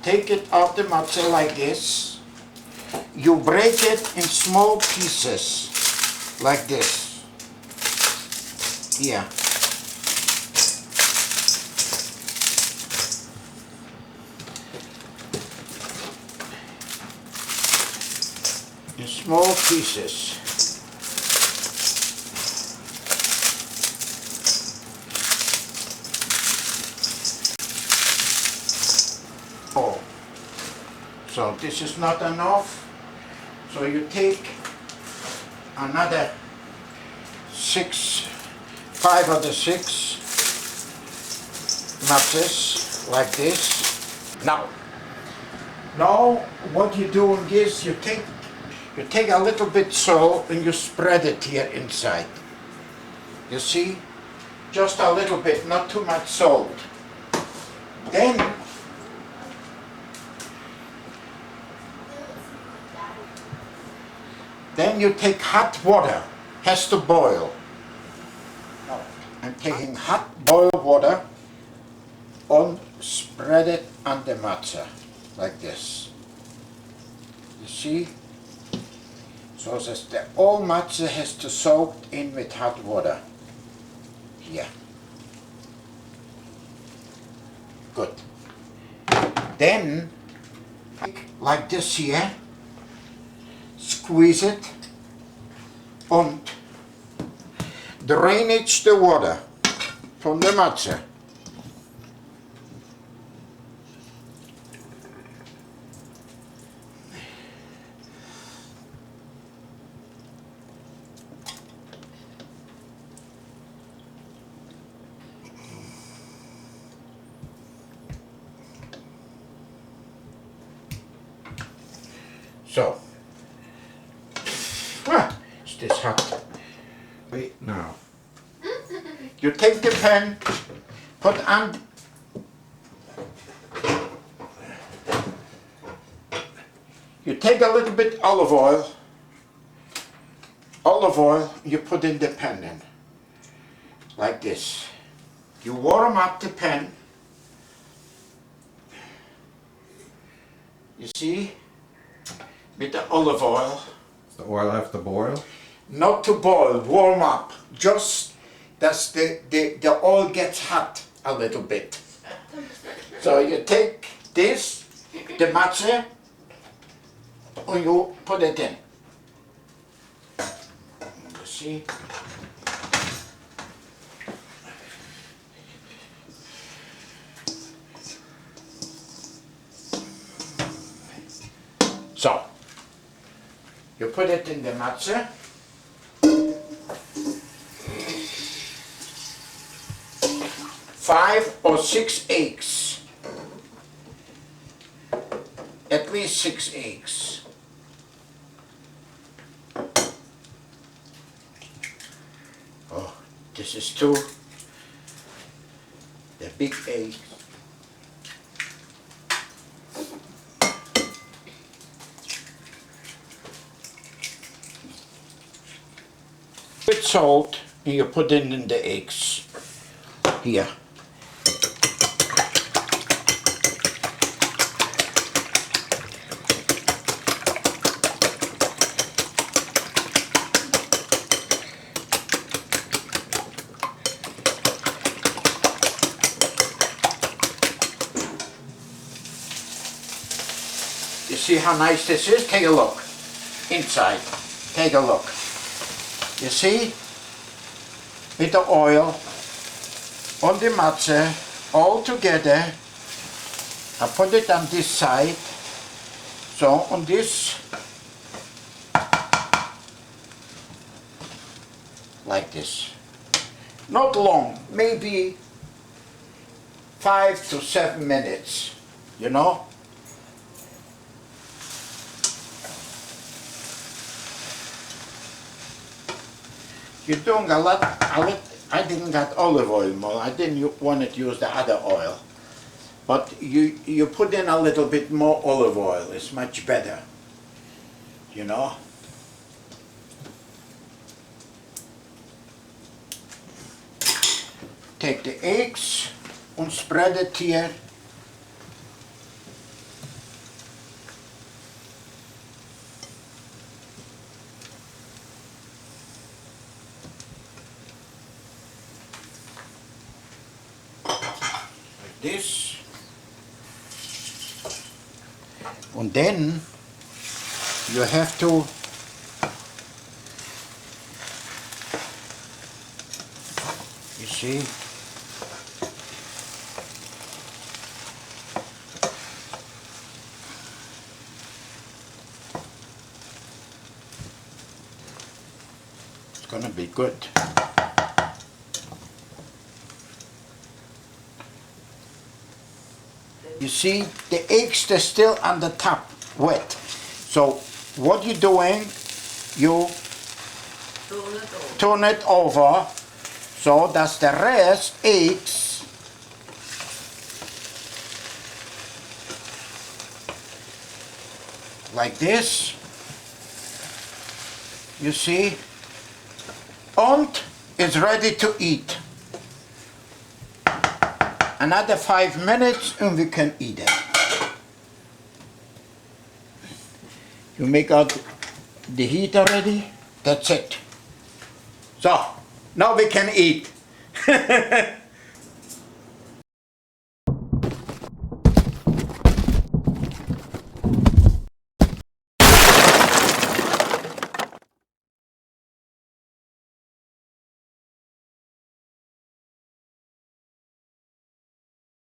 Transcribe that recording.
take it out the matze like this. You break it in small pieces, like this. Here. In small pieces. Oh, so this is not enough. So you take another 5 or 6 matzes like this. Now what you're doing is you take a little bit salt and you spread it here inside. You see? Just a little bit, not too much salt. Then you take hot water, has to boil. Now, I'm taking hot boiled water and spread it on the matze, like this. You see? So that the whole matze has to soak in with hot water. Here. Good. Then, like this here, squeeze it and drainage the water from the matze. So, is this hot? Wait now. You take the pan, put on. You take a little bit olive oil, you put in the pan in, like this. You warm up the pan. You see? With the olive oil. Does the oil have to boil? Not to boil, warm up. Just that the oil gets hot a little bit. So you take this, the matze, and you put it in. You see? So, you put it in the matze. 5 or 6 eggs. At least 6 eggs. Oh, this is 2. The big egg. With salt, and you put it in the eggs. Here. You see how nice this is? Take a look. Inside. Take a look. You see? With the oil on the matze all together. I put it on this side. So on this, like this. Not long, maybe 5 to 7 minutes, you know? You're doing a lot, I didn't got olive oil more, I didn't want to use the other oil. But you put in a little bit more olive oil, it's much better, you know? Take the eggs and spread it here. this. Und then you have to you see it's gonna be good. You see, the eggs, they're still on the top, wet. So what you're doing, you turn it over so that the rest eggs like this, you see, and it's ready to eat. Another 5 minutes and we can eat it. You make out the heat already, that's it. So, now we can eat.